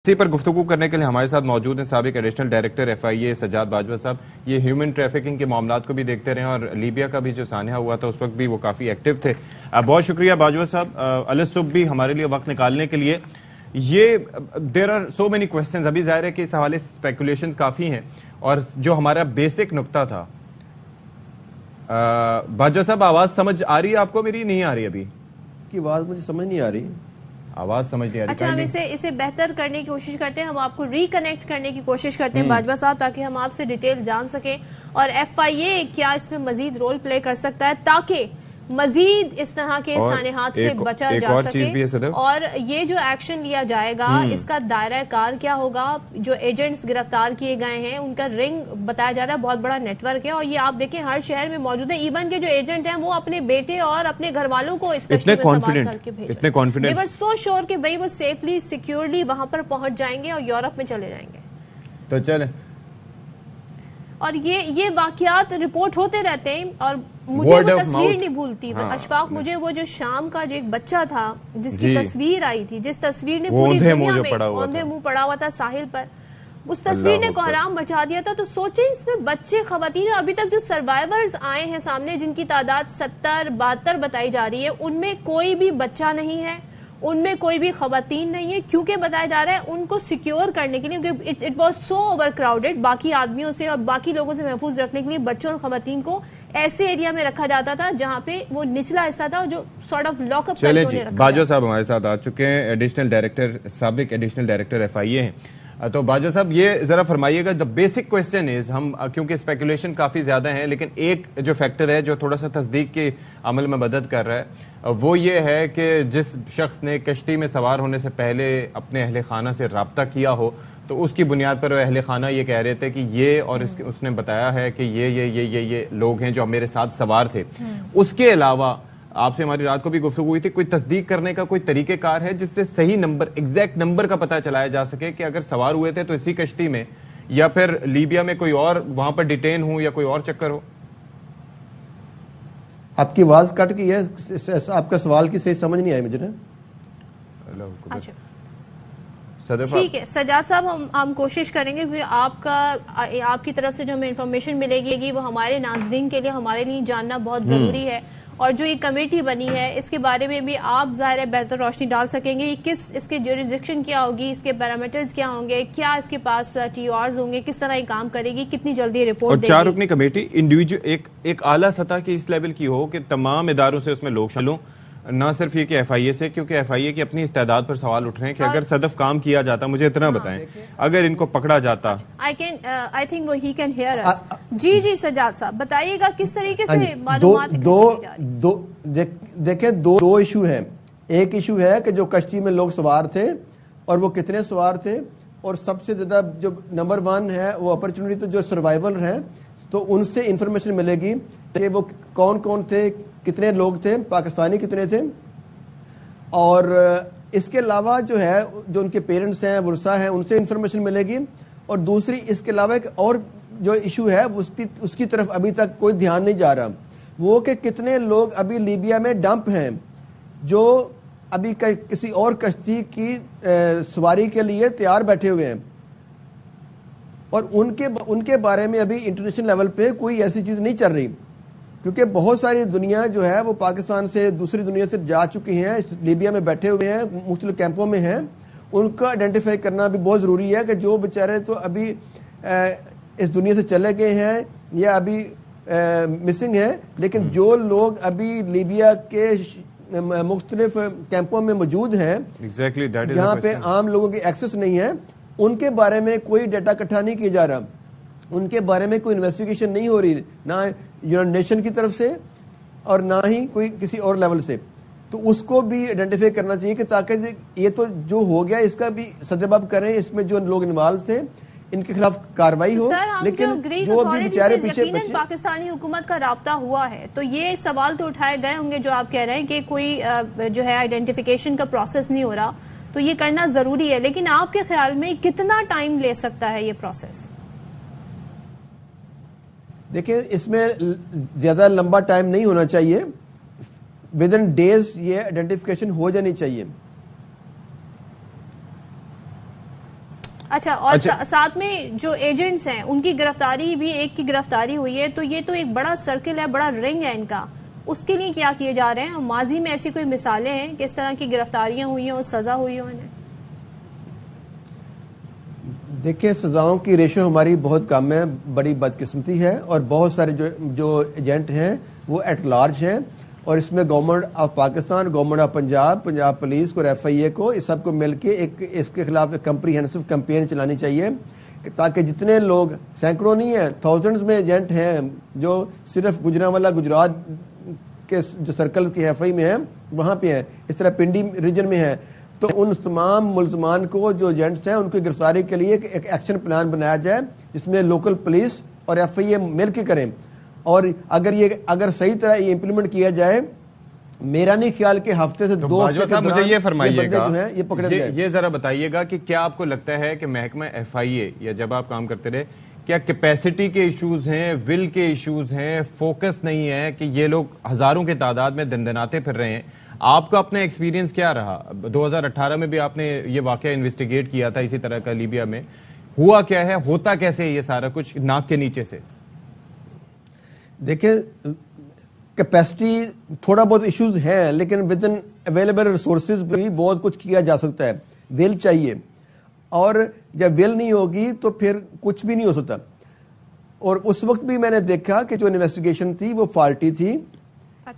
اسی پر گفتگو کرنے کے لیے ہمارے ساتھ موجود ہیں سابق additional director FIA Sajjad Bajwa صاحب. یہ ہیومن ٹریفکنگ کے معاملات کو بھی دیکھتے رہے اور لیبیا کا بھی جو سانحہ ہوا تھا اس وقت بھی وہ کافی ایکٹیو تھے. بہت شکریہ باجوہ صاحب الصبح بھی ہمارے لیے وقت نکالنے کے لیے. یہ there are so many questions. ابھی ظاہر ہے کہ اس حوالے سے اسپیکولیشنز کافی ہیں اور جو ہمارا بیسک نقطہ تھا. باجوہ صاحب آواز سمجھ آ رہی ہے آپ کو میری؟ نہیں آ رہی ابھی کی آواز مجھے سمجھ نہیں آ رہی. آواز سمجھ نہیں آ رہی. اچھا ہم اسے بہتر کرنے کی کوشش کرتے ہیں, ہم آپ کو ریکنیکٹ کرنے کی کوشش کرتے ہیں باجوہ صاحب, تاکہ ہم آپ سے ڈیٹیل جان سکیں اور FIA کیا اس میں مزید رول پلے کر سکتا ہے تاکہ مزید اس طرح کے سانحات سے بچا جا سکے. اور یہ جو ایکشن لیا جائے گا اس کا دائرہ کار کیا ہوگا. جو ایجنٹس گرفتار کیے گئے ہیں ان کا رنگ بتایا جا رہا ہے بہت بڑا نیٹ ورک ہے, اور یہ آپ دیکھیں ہر شہر میں موجود ہے. ایون کے جو ایجنٹ ہیں وہ اپنے بیٹے اور اپنے گھر والوں کو اس کشتی میں سوار کر کے بھیج رہے ہیں. they were so sure کہ بھئی وہ سیفلی سیکیورلی وہاں پر پہنچ جائیں گے اور یورپ میں چلے جائیں گے. تو چلیں, اور یہ واقعات رپورٹ ہوتے رہتے ہیں. اور مجھے وہ تصویر نہیں بھولتی اشفاق, مجھے وہ جو شام کا جو ایک بچہ تھا جس کی تصویر آئی تھی, جس تصویر نے پوری دنیا میں اوندھے منہ پڑا ہوا تھا ساحل پر, اس تصویر نے کوہرام مچا دیا تھا. تو سوچیں اس میں بچے, خواتین, ابھی تک جو سروائیورز آئے ہیں سامنے جن کی تعداد 70-72 بتائی جا رہی ہے, ان میں کوئی بھی بچہ نہیں ہے, ان میں کوئی بھی خواتین نہیں ہے, کیونکہ بتایا جا رہا ہے ان کو سیکیور کرنے کے لیے, کیونکہ it was so over crowded, باقی آدمیوں سے اور باقی لوگوں سے محفوظ رکھنے کے لیے بچوں اور خواتین کو ایسے ایریا میں رکھا جاتا تھا جہاں پہ وہ نچلا حصہ تھا جو سارٹ آف لاک اپ. چلیں جی, باجوہ صاحب ہمارے ساتھ آ چکے ہیں, ایڈیشنل ڈائریکٹر, سابق ایڈیشنل ڈائریکٹر FIA ہیں. تو باجوہ صاحب یہ ذرا فرمائیے گا, دا بیسک کوشچن از, ہم کیونکہ اسپیکولیشن کافی زیادہ ہیں لیکن ایک جو فیکٹر ہے جو تھوڑا سا تصدیق کے عمل میں مدد کر رہا ہے وہ یہ ہے کہ جس شخص نے کشتی میں سوار ہونے سے پہلے اپنے اہل خانہ سے رابطہ کیا ہو تو اس کی بنیاد پر اہل خانہ یہ کہہ رہے تھے کہ یہ, اور اس نے بتایا ہے کہ یہ لوگ ہیں جو میرے ساتھ سوار تھے. اس کے علاوہ آپ سے ہماری رات کو بھی گفتگو ہوئی تھی, کوئی تصدیق کرنے کا کوئی طریقہ کار ہے جس سے صحیح نمبر, ایگزیکٹ نمبر کا پتہ چلایا جا سکے کہ اگر سوار ہوئے تھے تو اسی کشتی میں یا پھر لیبیا میں کوئی اور وہاں پر ڈیٹین ہو یا کوئی اور چکر ہو؟ آپ کی آواز کٹ گئی ہے, آپ کا سوال کی صحیح سمجھ نہیں آئی مجھے نا. ٹھیک ہے سجاد صاحب, ہم کوشش کریں گے کیونکہ آپ کی طرف سے جو ہمیں انفارمیشن ملے گی وہ ہمارے ناظرین کے لیے, ہمارے لیے جاننا بہت ضروری ہے. اور جو یہ کمیٹی بنی ہے اس کے بارے میں بھی آپ ظاہر ہے بہتر روشنی ڈال سکیں گے. اس کے جوریسڈکشن کیا ہوگی, اس کے پیرامیٹرز کیا ہوں گے, کیا اس کے پاس TORs ہوں گے, کس طرح یہ کام کرے گی, کتنی جلدی رپورٹ دے گی. اور 4 رکنی کمیٹی انڈیویجول ایک اعلیٰ سطح کی اس لیول کی ہو کہ تمام اداروں سے اس میں لوگ شامل ہوں, نہ صرف یہ کہ FIA سے, کیونکہ FIA کی اپنی استعداد پر سوال اٹھ رہے ہیں کہ اگر صدف کام کیا جاتا, مجھے اتنا بتائیں, اگر ان کو پکڑا جاتا. I think he can hear us. جی سجاد صاحب بتائیے گا کس طریقے سے معلومات. دیکھیں دو ایشو ہیں. ایک ایشو ہے کہ جو کشتی میں لوگ سوار تھے اور وہ کتنے سوار تھے, اور سب سے زیادہ جو نمبر 1 ہے وہ اپرچونٹی تو جو سروائیور ہیں تو ان سے انفارمیشن ملے گی کہ وہ کون تھے, کتنے لوگ تھے, پاکستانی کتنے تھے. اور اس کے علاوہ جو ہے جو ان کے پیرنٹس ہیں, ورثہ ہیں, ان سے انفارمیشن ملے گی. اور دوسری اس کے علاوہ ایک اور جو ایشو ہے اس کی طرف ابھی تک کوئی دھیان نہیں جا رہا, وہ کہ کتنے لوگ ابھی لیبیا میں ڈمپ ہیں جو ابھی کسی اور کشتی کی سواری کے لیے تیار بیٹھے ہوئے ہیں. اور ان کے بارے میں ابھی انٹرنیشنل لیول پہ کوئی ایسی چیز نہیں چل رہی, کیونکہ بہت ساری دنیا جو ہے وہ پاکستان سے دوسری دنیا سے جا چکی ہیں, لیبیا میں بیٹھے ہوئے ہیں, مختلف کیمپوں میں ہیں. ان کا آئیڈینٹیفائی کرنا بھی بہت ضروری ہے کہ جو بیچارے تو ابھی اس دنیا سے چلے گئے ہیں یا ابھی مسنگ ہیں, لیکن جو لوگ ابھی لیبیا کے مختلف کیمپوں میں موجود ہیں جہاں پہ عام لوگوں کی ایکسس نہیں ہے, ان کے بارے میں کوئی ڈیٹا اکٹھا نہیں کیا جا رہا, ان کے بارے میں کوئی انویسٹیگیشن نہیں ہو رہی, نہ یونائیٹڈ نیشن کی طرف سے اور نہ ہی کوئی کسی اور لیول سے. تو اس کو بھی آئیڈینٹیفائی کرنا چاہیے کہ تاکہ یہ تو جو ہو گیا اس کا بھی سدباب کریں, اس میں جو لوگ انوالو تھے ان کے خلاف کاروائی ہو. لیکن جو بھی بیچارے پیچھے پاکستانی حکومت کا رابطہ ہوا ہے تو یہ سوال تو اٹھائے گئے ہوں گے جو آپ کہہ رہے ہیں کہ کوئی جو ہے آئیڈینٹیفیکیشن کا پروسیس نہیں ہو رہا, تو یہ کرنا ضروری ہے. لیکن آپ کے خیال میں کتنا ٹائم لے سکتا ہے یہ پروسیس؟ دیکھیں اس میں زیادہ لمبا ٹائم نہیں ہونا چاہیے, ود ان ڈیز یہ آئیڈینٹیفیکیشن ہو جانی چاہیے. اچھا، اور ساتھ میں جو ایجنٹس ہیں ان کی گرفتاری بھی، ایک کی گرفتاری ہوئی ہے، تو یہ تو ایک بڑا سرکل ہے، بڑا رنگ ہے ان کا، اس کے لیے کیا کیے جا رہے ہیں؟ ماضی میں ایسی کوئی مثالیں ہیں کہ اس طرح کی گرفتاریاں ہوئی ہیں اور سزا ہوئی ہو انہیں؟ دیکھیں، سزاؤں کی ریشو ہماری بہت کم ہے، بڑی بدقسمتی ہے، اور بہت سارے جو ایجنٹ ہیں وہ ایٹ لارج ہیں، اور اس میں government of Pakistan, government of Punjab police کو، ایف آئی اے کو، اس سب کو مل کے اس کے خلاف ایک کمپریہنسو کمپین چلانی چاہیے، تاکہ جتنے لوگ، سینکڑوں نہیں ہیں، تھاؤزنڈز میں ایجنٹ ہیں جو صرف گجرانوالہ گجرات کے جو سرکل کی ایف آئی میں ہیں وہاں پہ ہیں، اس طرح پنڈی ریجن میں ہیں، تو ان تمام ملزمان کو جو ایجنٹس ہیں ان کی گرفتاری کے لیے ایک ایکشن پلان بنایا جائے، جس میں لوکل پولیس اور ایف آئی اے مل کے کریں، اور اگر صحیح طرح یہ امپلیمنٹ کیا جائے، میرا نہیں خیال کہ ہفتے سے 2 ہفتے کے مجھے یہ فرمائیے گا، یہ پکڑے جائے۔ یہ ذرا بتائیے گا کہ کیا آپ کو لگتا ہے کہ محکمہ ایف آئی اے یا جب آپ کام کرتے رہے، کیا کیپیسٹی کے ایشوز ہیں، ول کے ایشوز ہیں، فوکس نہیں ہے کہ یہ لوگ ہزاروں کی تعداد میں دندناتے پھر رہے ہیں؟ آپ کا اپنا ایکسپیرینس کیا رہا؟ 2018 میں بھی آپ نے یہ واقعہ انویسٹیگیٹ کیا تھا اسی طرح کا لیبیا میں، ہوا کیا ہے، ہوتا کیسے یہ سارا کچھ ناک کے نیچے سے؟ دیکھیں، کیپیسٹی تھوڑا بہت ایشوز ہیں، لیکن ود ان اویلیبل ریسورسز بھی بہت کچھ کیا جا سکتا ہے، ول چاہیے، اور جب ول نہیں ہوگی تو پھر کچھ بھی نہیں ہو سکتا۔ اور اس وقت بھی میں نے دیکھا کہ جو انویسٹیگیشن تھی وہ فالٹی تھی،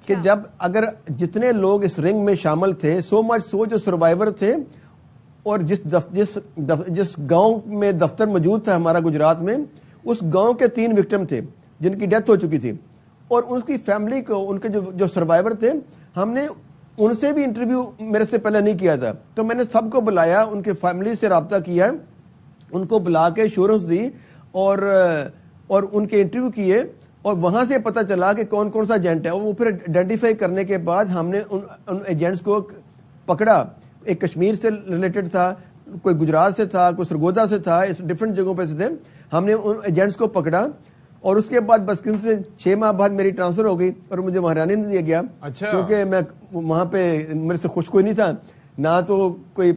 کہ جب اگر جتنے لوگ اس رنگ میں شامل تھے، سو مچ سو جو سروائیور تھے، اور جس گاؤں میں دفتر موجود تھا ہمارا گجرات میں، اس گاؤں کے 3 وکٹم تھے جن کی ڈیتھ ہو چکی تھی، اور اس کی فیملی کو، ان کے جو سروائیور تھے، ہم نے ان سے بھی انٹرویو میرے سے پہلے نہیں کیا تھا، تو میں نے سب کو بلایا، ان کے فیملی سے رابطہ کیا، ان کو بلا کے ایشورنس دی، اور ان کے انٹرویو کیے، اور وہاں سے پتہ چلا کہ کون کون سا ایجنٹ ہے، وہ پھر آئیڈینٹیفائی کرنے کے بعد ہم نے ان ایجنٹس کو پکڑا۔ ایک کشمیر سے ریلیٹڈ تھا، کوئی گجرات سے تھا، کوئی سرگودا سے تھا، اس ڈفرینٹ جگہوں پہ سے تھے، ہم نے ان ایجنٹس کو پکڑا، اور اس کے بعد بس سے 6 ماہ بعد میری ٹرانسفر ہو گئی اور مجھے وہاں رہنے نہیں دیا گیا، کیونکہ میں وہاں پہ میرے سے خوش کوئی نہیں تھا، نہ تو کوئی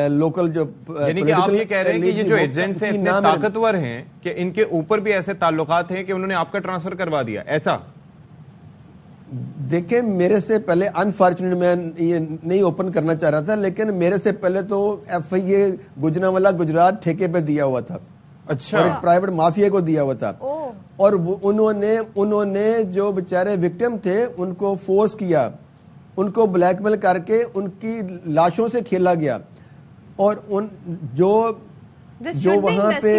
لوکل جو، یعنی کہ آپ یہ کہہ رہے ہیں کہ یہ جو ایجنٹس ہیں اتنے طاقتور ہیں کہ ان کے اوپر بھی ایسے تعلقات ہیں کہ انہوں نے آپ کا ٹرانسفر کروا دیا، ایسا؟ دیکھیں، میرے سے پہلے انفارچونیٹ، میں یہ نہیں اوپن کرنا چاہ رہا تھا، لیکن میرے سے پہلے تو ایف آئی اے گجرانوالہ گجرات ٹھیکے پہ دیا ہوا تھا، اچھا، اور ایک پرائیویٹ مافیا کو دیا ہوا تھا، اور انہوں نے جو بیچارے وکٹم تھے ان کو فورس کیا، ان کو بلیک میل کر کے ان کی لاشوں سے کھیلا گیا، اور جو وہاں پہ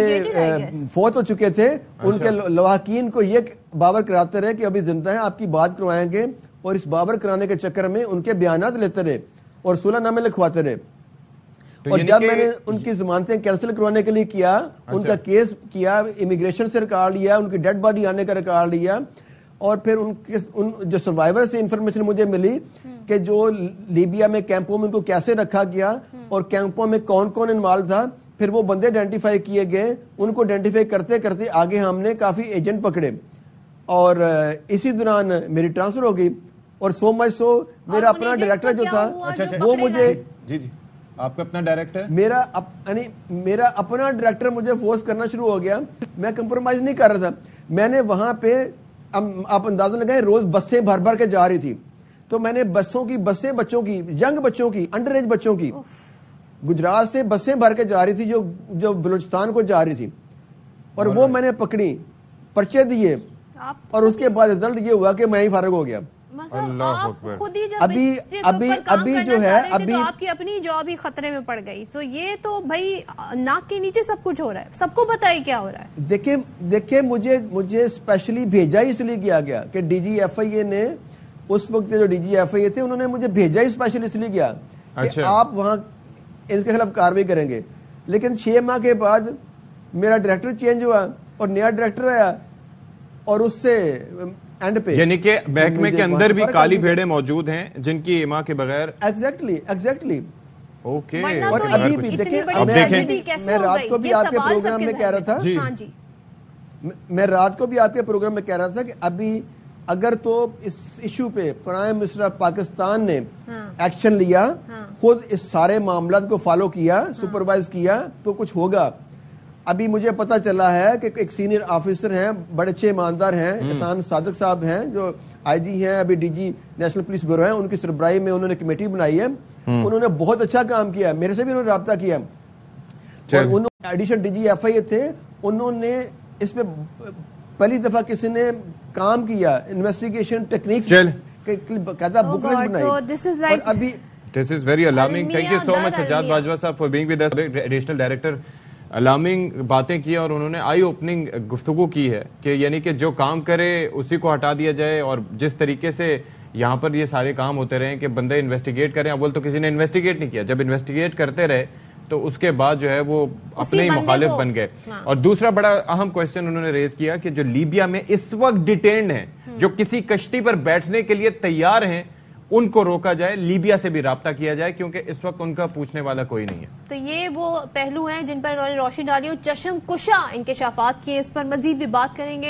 فوت ہو چکے تھے ان کے لواحقین کو یہ باور کراتے رہے کہ ابھی زندہ ہیں، آپ کی بات کروائیں گے، اور اس باور کرانے کے چکر میں ان کے بیانات لیتے رہے اور صلح نامے لکھواتے رہے، اور جب میں نے ان کی ضمانتیں کینسل کروانے کے لیے کیا، ان کا کیس کیا، امیگریشن سے ریکارڈ لیا، ان کی ڈیڈ باڈی آنے کا ریکارڈ لیا، اور پھر ان جو سروائیور سے انفارمیشن مجھے ملی کہ جو لیبیا میں کیمپوں میں ان کو کیسے رکھا گیا اور کیمپوں میں کون کون انوالو تھا، پھر وہ بندے آئیڈینٹیفائی کیے گئے، ان کو آئیڈینٹیفائی کرتے کرتے آگے ہم نے کافی ایجنٹ پکڑے، اور اسی دوران میری ٹرانسفر ہو گئی، اور سو مچ سو میرا اپنا ڈائریکٹر جو تھا وہ مجھے، جی آپ کا اپنا ڈائریکٹر، میرا اپنا ڈائریکٹر مجھے فورس کرنا شروع ہو گیا، میں کمپرومائز نہیں کر رہا تھا، میں نے وہاں پہ، آپ اندازہ لگائیں، روز بسیں بھر بھر کے جا رہی تھی، تو میں نے بسیں بچوں کی، ینگ بچوں کی، انڈر ایج بچوں کی، گجرات سے بسیں بھر کے جا رہی تھی جو بلوچستان کو جا رہی تھی، اور وہ میں نے پکڑی، پرچے دیے، اور اس کے بعد رزلٹ یہ ہوا کہ میں ہی فارغ ہو گیا۔ ابھی جو ہے، ابھی آپ کی اپنی جاب ہی خطرے میں پڑ گئی، سو یہ تو بھائی ناک کے نیچے سب کچھ ہو رہا ہے، سب کو بتائیے کیا ہو رہا ہے۔ دیکھیں مجھے اسپیشلی بھیجا ہی اس لیے کیا گیا کہ ڈی جی ایف آئی اے نے، اس وقت جو ڈی جی ایف آئی اے تھے، انہوں نے مجھے بھیجا ہی اسپیشلی اس لیے کیا کہ آپ وہاں اس کے خلاف کاروائی کریں گے، لیکن 6 ماہ کے بعد میرا ڈائریکٹر چینج ہوا اور نیا ڈائریکٹر آیا، اور اس سے اینڈ پہ، یعنی کہ محکمے کے اندر بھی کالی بھیڑیں موجود ہیں جن کی ایما کے بغیر، ایگزیکٹلی اوکے۔ اور ابھی بھی دیکھیں، میں رات کو بھی آپ کے پروگرام میں کہہ رہا تھا، میں رات کو بھی آپ کے پروگرام میں کہہ رہا تھا کہ ابھی اگر تو اس ایشو پہ پرائم منسٹر آف پاکستان نے ایکشن لیا، خود اس سارے معاملات کو فالو کیا، سپروائز کیا تو کچھ ہوگا۔ ابھی مجھے پتا چلا ہے کہ ایک سینئر آفیسر ہیں، بڑے اچھے ایماندار ہیں، احسان صادق صاحب ہیں جو آئی جی ہیں، ابھی D G national police bureau ہیں، ان کی سربراہی میں انہوں نے کمیٹی بنائی ہے، انہوں نے بہت اچھا کام کیا، میرے سے بھی انہوں نے رابطہ کیا، اور انہوں ایڈیشنل ڈی جی ایف آئی اے تھے، انہوں نے اس پہ پہلی دفعہ کسی نے کام کیا، انویسٹیگیشن ٹیکنیکس قاعدہ بکلٹ بنائی، اور ابھی This is very alarming. Thank you so much Sajjad Bajwa صاحب for being with us. Additional Director alarming باتیں کی اور انہوں نے آئی اوپننگ گفتگو کی ہے کہ یعنی کہ جو کام کرے اسی کو ہٹا دیا جائے، اور جس طریقے سے یہاں پر یہ سارے کام ہوتے رہے کہ بندے انویسٹیگیٹ کریں، اول تو کسی نے انویسٹیگیٹ نہیں کیا، جب انویسٹیگیٹ کرتے رہے تو اس کے بعد جو ہے وہ اپنے ہی مخالف بن گئے۔ اور دوسرا بڑا اہم کویسچن انہوں نے ریز کیا کہ جو لیبیا میں اس وقت ڈیٹینڈ ہیں، جو کسی کشتی پر بیٹھنے کے لیے تیار ہیں، ان کو روکا جائے، لیبیا سے بھی رابطہ کیا جائے، کیونکہ اس وقت ان کا پوچھنے والا کوئی نہیں ہے۔ تو یہ وہ پہلو ہیں جن پر انہوں نے روشنی ڈالی اور چشم کشا انکشافات کیے، اس پر مزید بھی بات کریں گے۔